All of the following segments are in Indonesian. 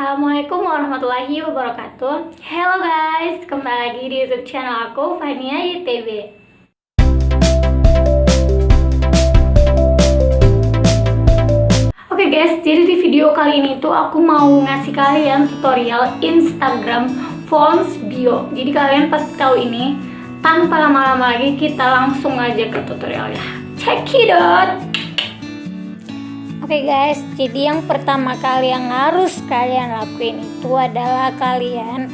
Assalamualaikum warahmatullahi wabarakatuh. Hello guys, kembali lagi di YouTube channel aku, Fania YTB. Oke guys, jadi di video kali ini tuh aku mau ngasih kalian tutorial Instagram Fonts Bio. Jadi kalian pasti tahu ini. Tanpa lama-lama lagi, kita langsung aja ke tutorialnya. Check it out. Oke guys, jadi yang pertama kali yang harus kalian lakuin itu adalah kalian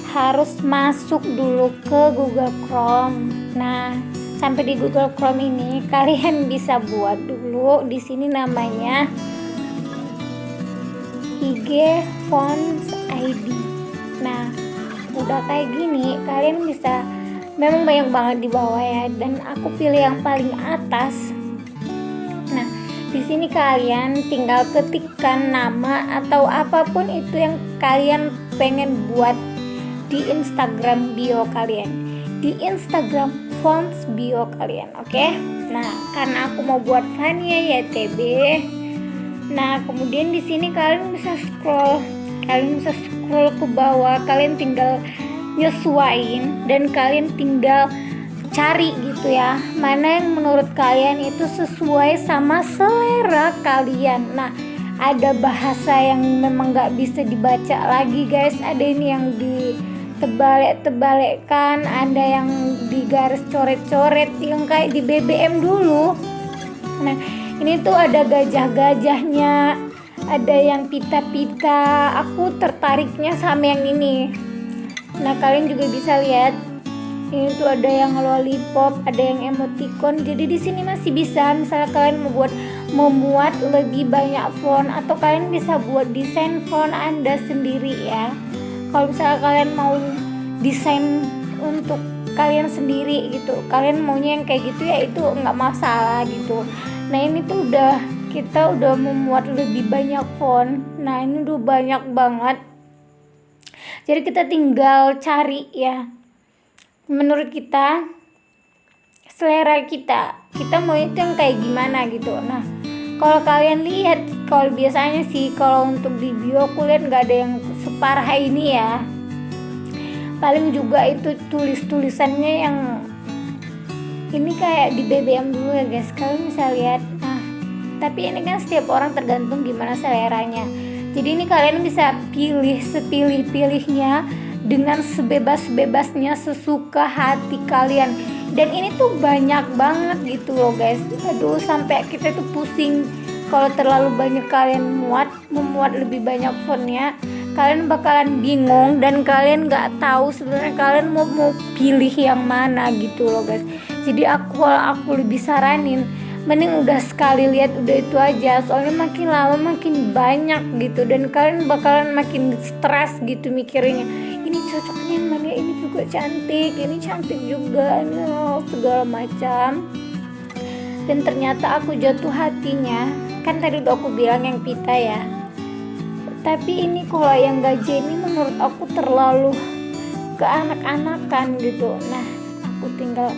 harus masuk dulu ke Google Chrome. Nah, sampai di Google Chrome ini kalian bisa buat dulu di sini namanya IG Fonts ID. Nah, udah kayak gini kalian bisa, memang banyak banget di bawah ya, dan aku pilih yang paling atas. Nah, di sini kalian tinggal ketikkan nama atau apapun itu yang kalian pengen buat di Instagram bio kalian, di Instagram Fonts bio kalian, oke? Nah, karena aku mau buat Fania YTB. Nah, kemudian di sini kalian bisa scroll ke bawah, kalian tinggal nyesuaiin dan kalian tinggal cari gitu ya, mana yang menurut kalian itu sesuai sama selera kalian. Nah, ada bahasa yang memang gak bisa dibaca lagi guys, ada ini yang ditebalik-tebalikkan, ada yang digaris coret-coret yang kayak di BBM dulu. Nah, ini tuh ada gajah-gajahnya, ada yang pita-pita, aku tertariknya sama yang ini. Nah, kalian juga bisa lihat ini tuh ada yang lollipop, ada yang emoticon. Jadi di sini masih bisa, misalnya kalian membuat lebih banyak font, atau kalian bisa buat desain font Anda sendiri ya. Kalau misalnya kalian mau desain untuk kalian sendiri gitu, kalian maunya yang kayak gitu ya, itu nggak masalah gitu. Nah, ini tuh kita udah memuat lebih banyak font. Nah, ini udah banyak banget. Jadi kita tinggal cari ya, menurut kita, selera kita mau itu yang kayak gimana gitu. Nah, kalau kalian lihat, kalau biasanya sih kalau untuk di bio aku lihat nggak ada yang separah ini ya. Paling juga itu tulisannya yang ini kayak di BBM dulu ya guys, kalian bisa lihat. Nah, tapi ini kan setiap orang tergantung gimana seleranya. Jadi ini kalian bisa pilih sepilih-pilihnya dengan sebebas-bebasnya, sesuka hati kalian. Dan ini tuh banyak banget gitu loh guys. Aduh, sampai kita tuh pusing kalau terlalu banyak kalian memuat lebih banyak fontnya. Kalian bakalan bingung dan kalian nggak tahu sebenarnya kalian mau pilih yang mana gitu loh guys. Jadi kalau aku lebih saranin, mending udah sekali lihat udah itu aja, soalnya makin lama makin banyak gitu, dan kalian bakalan makin stres gitu mikirnya, ini cocoknya yang mana, ini juga cantik, ini cantik juga, ini segala macam. Dan ternyata aku jatuh hatinya, kan tadi udah aku bilang yang pita ya, tapi ini kalau yang gajah ini menurut aku terlalu keanak-anakan gitu. Nah, aku tinggal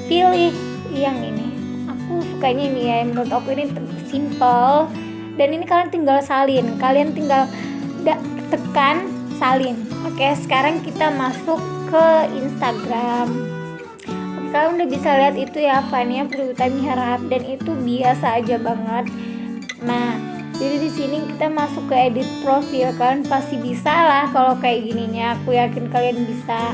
pilih yang ini. Aku sukanya ini ya, menurut aku ini simple, dan ini kalian tinggal salin, kalian tinggal tekan salin. Oke, sekarang kita masuk ke Instagram. Oke, kalian udah bisa lihat itu ya, Fania Utami Harahap, dan itu biasa aja banget. Nah, jadi di sini kita masuk ke edit profil, kalian pasti bisa lah kalau kayak gininya, aku yakin kalian bisa.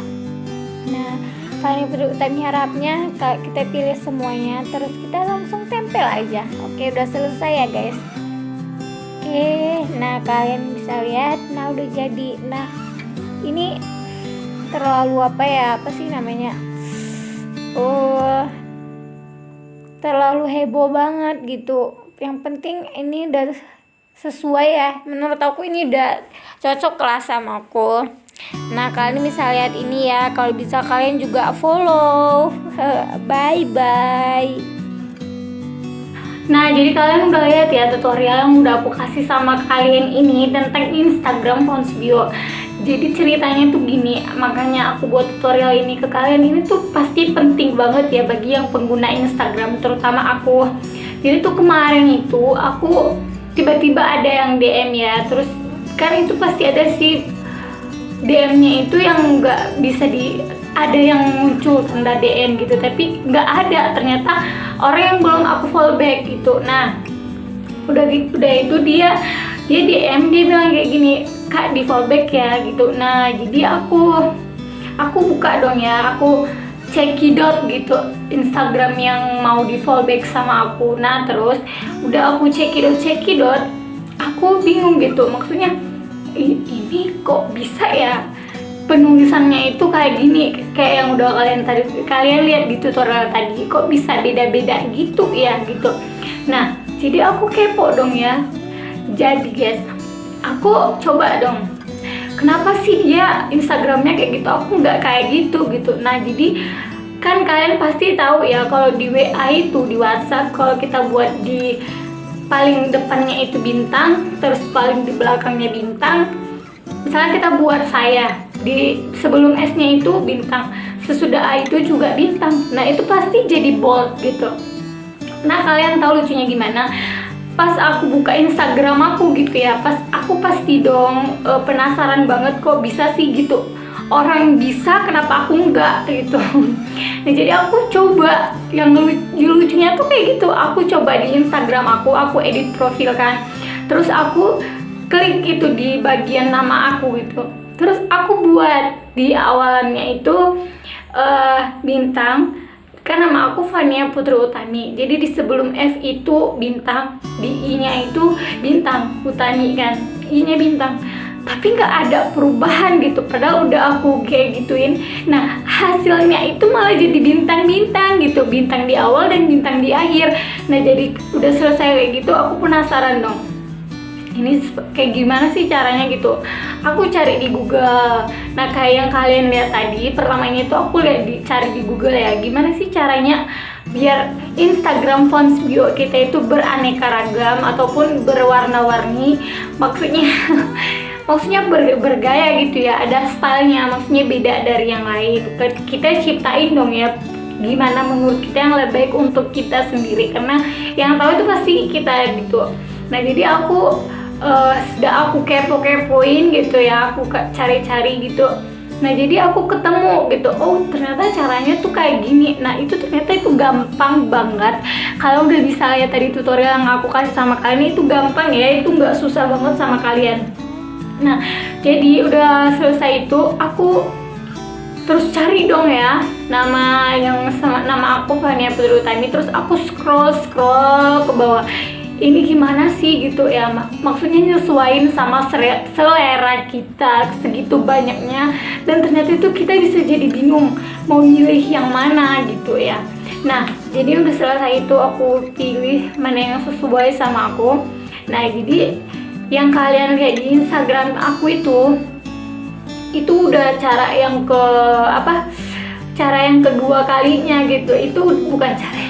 Nah, Fania Utami Harapnya kita pilih semuanya, terus kita langsung tempel aja. Oke, udah selesai ya guys. Oke, nah kalian bisa lihat, nah udah jadi. Nah, ini terlalu apa sih namanya, terlalu heboh banget gitu. Yang penting ini udah sesuai ya, menurut aku ini udah cocok lah sama aku. Nah, kalian bisa lihat ini ya, kalau bisa kalian juga follow. Bye bye. Nah, jadi kalian udah lihat ya tutorial yang udah aku kasih sama kalian ini tentang Instagram Fonts Bio. Jadi ceritanya tuh gini, makanya aku buat tutorial ini ke kalian. Ini tuh pasti penting banget ya bagi yang pengguna Instagram, terutama aku. Jadi tuh kemarin itu aku tiba-tiba ada yang DM ya, terus kan itu pasti ada sih DM-nya itu yang nggak bisa ada yang muncul tanda DM gitu, tapi nggak ada ternyata orang yang belum aku follow back gitu. Nah udah itu dia DM, dia bilang kayak gini, Kak di follow back ya gitu. Nah jadi aku buka dong ya, aku cekidot gitu Instagram yang mau di follow back sama aku. Nah terus udah aku cekidot, aku bingung gitu, maksudnya ini kok bisa ya penulisannya itu kayak gini, kayak yang udah kalian lihat di tutorial tadi, kok bisa beda-beda gitu ya gitu. Nah jadi aku kepo dong ya, jadi guys aku coba dong, kenapa sih dia Instagramnya kayak gitu, aku nggak kayak gitu. Nah jadi kan kalian pasti tahu ya kalau di WA itu, di WhatsApp, kalau kita buat di paling depannya itu bintang, terus paling di belakangnya bintang. Misalnya kita buat saya, di sebelum S-nya itu bintang, sesudah A itu juga bintang. Nah itu pasti jadi bold gitu. Nah kalian tahu lucunya gimana? Pas aku buka Instagram aku gitu ya, aku pasti dong penasaran banget kok bisa sih gitu, orang bisa kenapa aku enggak gitu. Nah jadi aku coba, yang lucunya tuh kayak gitu, aku coba di Instagram aku edit profil kan, terus aku klik itu di bagian nama aku gitu, terus aku buat di awalannya itu bintang, kan nama aku Fania Putri Utami, jadi di sebelum F itu bintang, di I nya itu bintang, Utami kan, I nya bintang, tapi nggak ada perubahan gitu, padahal udah aku kayak gituin. Nah hasilnya itu malah jadi bintang-bintang gitu, bintang di awal dan bintang di akhir. Nah jadi udah selesai kayak gitu, aku penasaran dong, ini kayak gimana sih caranya gitu. Aku cari di Google. Nah kayak yang kalian lihat tadi, pertamanya itu aku cari di Google ya, gimana sih caranya biar Instagram fonts bio kita itu beraneka ragam ataupun berwarna-warni, maksudnya bergaya gitu ya, ada stylenya, maksudnya beda dari yang lain. Kita ciptain dong ya, gimana menurut kita yang lebih baik untuk kita sendiri, karena yang tahu itu pasti kita gitu. Nah jadi sudah aku kepoin gitu ya, aku cari-cari gitu. Nah jadi aku ketemu gitu, oh ternyata caranya tuh kayak gini. Nah itu ternyata itu gampang banget. Kalau udah bisa lihat tadi tutorial yang aku kasih sama kalian, itu gampang ya, itu nggak susah banget sama kalian. Nah jadi udah selesai itu, aku terus cari dong ya nama aku Fania Putri Utami, terus aku scroll ke bawah, ini gimana sih gitu ya, maksudnya nyesuaiin sama selera kita segitu banyaknya, dan ternyata itu kita bisa jadi bingung mau milih yang mana gitu ya. Nah jadi udah selesai itu, aku pilih mana yang sesuai sama aku. Nah jadi yang kalian lihat di Instagram aku itu udah cara yang kedua kalinya gitu. Itu bukan cara,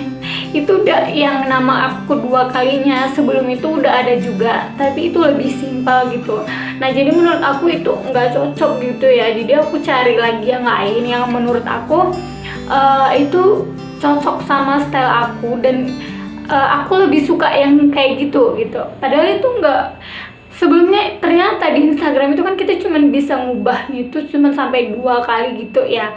itu udah yang nama aku kedua kalinya, sebelum itu udah ada juga, tapi itu lebih simpel gitu. Nah jadi menurut aku itu nggak cocok gitu ya, jadi aku cari lagi yang lain yang menurut aku itu cocok sama style aku, dan aku lebih suka yang kayak gitu. Padahal itu nggak, sebelumnya ternyata di Instagram itu kan kita cuma bisa ngubahnya itu cuma sampai 2 kali gitu ya.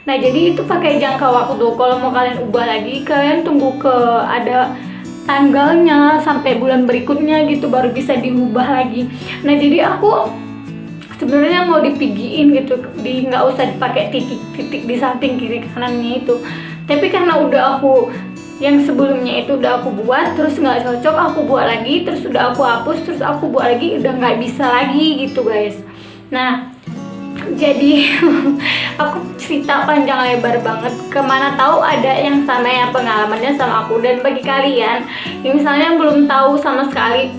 Nah jadi itu pakai jangka waktu, kalau mau kalian ubah lagi kalian tunggu ke ada tanggalnya sampai bulan berikutnya gitu baru bisa diubah lagi. Nah jadi aku sebenarnya mau dipigiin gitu, nggak usah dipakai titik-titik di samping kiri kanannya itu, tapi karena udah aku yang sebelumnya itu udah aku buat, terus nggak cocok, aku buat lagi, terus udah aku hapus, terus aku buat lagi, udah nggak bisa lagi gitu guys. Nah jadi aku cerita panjang lebar banget, kemana tahu ada yang sama ya pengalamannya sama aku. Dan bagi kalian yang misalnya belum tahu sama sekali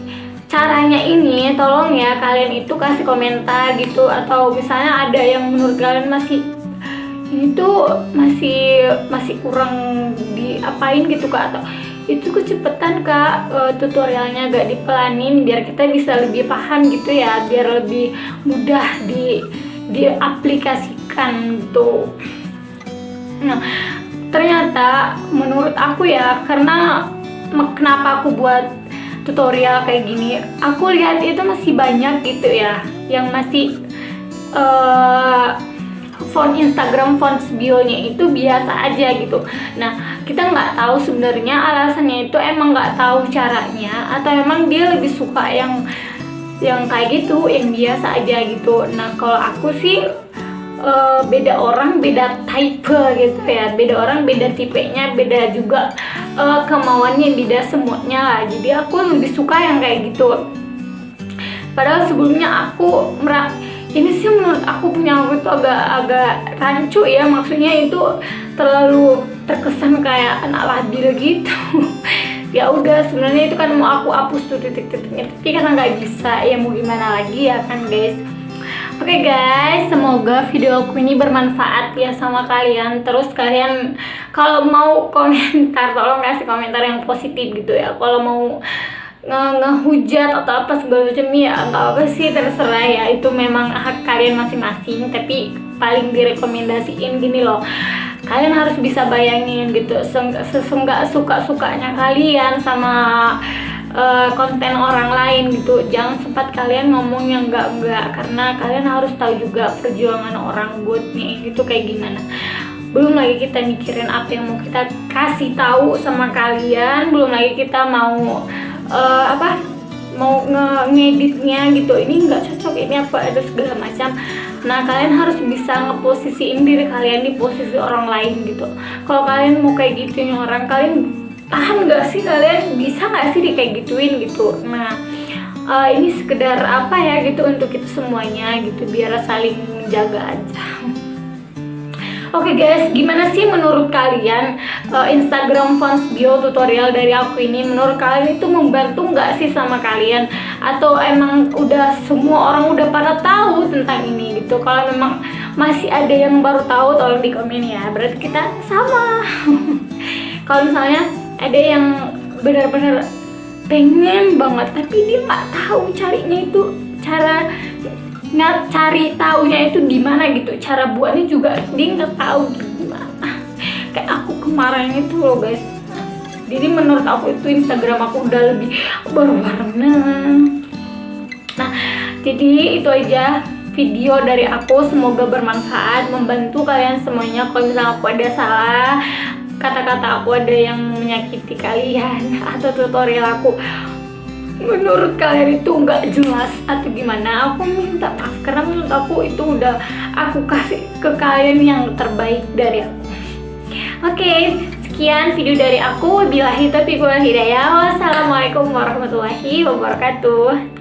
caranya ini, tolong ya kalian itu kasih komentar gitu, atau misalnya ada yang menurut kalian ini tuh masih kurang diapain gitu Kak, atau itu kecepetan Kak tutorialnya gak dipelanin, biar kita bisa lebih paham gitu ya, biar lebih mudah diaplikasikan gitu. Nah ternyata menurut aku ya, karena kenapa aku buat tutorial kayak gini, aku lihat itu masih banyak gitu ya yang masih font Instagram, font bio-nya itu biasa aja gitu. Nah, kita nggak tahu sebenarnya alasannya itu emang nggak tahu caranya, atau emang dia lebih suka yang kayak gitu, yang biasa aja gitu. Nah, kalau aku sih beda orang beda type gitu ya, beda orang beda tipenya, beda juga kemauannya, beda semuanya lah. Jadi aku lebih suka yang kayak gitu. Padahal sebelumnya aku ini sih menurut aku punya aku itu agak rancu ya, maksudnya itu terlalu terkesan kayak anak labil gitu. Ya udah, sebenarnya itu kan mau aku hapus tuh titik-titiknya, tapi karena nggak bisa ya mau gimana lagi ya kan guys. Oke guys, semoga video aku ini bermanfaat ya sama kalian. Terus kalian kalau mau komentar, tolong kasih komentar yang positif gitu ya. Kalau mau ngehujat atau apa segala macam ya nggak apa sih, terserah ya, itu memang hak kalian masing-masing. Tapi paling direkomendasiin gini loh, kalian harus bisa bayangin gitu, nggak suka-sukanya kalian sama konten orang lain gitu. Jangan sempat kalian ngomong yang enggak, karena kalian harus tahu juga perjuangan orang buatnya itu kayak gimana. Belum lagi kita mikirin apa yang mau kita kasih tahu sama kalian, belum lagi kita mau mau ngeditnya gitu, ini nggak cocok, ini apa, ada segala macam. Nah, kalian harus bisa ngeposisiin diri kalian di posisi orang lain gitu. Kalau kalian mau kayak gituin orang, kalian tahan nggak sih, kalian bisa nggak sih kayak gituin gitu. Nah, ini sekedar apa ya gitu untuk kita semuanya gitu, biar saling menjaga aja. Oke guys, gimana sih menurut kalian Instagram fonts bio tutorial dari aku ini? Menurut kalian itu membantu nggak sih sama kalian? Atau emang udah semua orang udah pada tahu tentang ini gitu? Kalau memang masih ada yang baru tahu, tolong di komen ya, berarti kita sama. Kalau misalnya ada yang benar-benar pengen banget tapi dia nggak tahu carinya itu cari taunya itu di mana gitu, cara buatnya juga dia nggak tahu gimana. Kayak aku kemarin itu loh guys. Jadi menurut aku itu Instagram aku udah lebih berwarna. Nah, jadi itu aja video dari aku, semoga bermanfaat, membantu kalian semuanya. Kalau misalnya aku ada salah, kata-kata aku ada yang menyakiti kalian, atau tutorial aku menurut kalian itu nggak jelas atau gimana, aku minta maaf, karena menurut aku itu udah aku kasih ke kalian yang terbaik dari aku. Oke, sekian video dari aku. Wabillahi taufiq wal hidayah. Wassalamualaikum warahmatullahi wabarakatuh.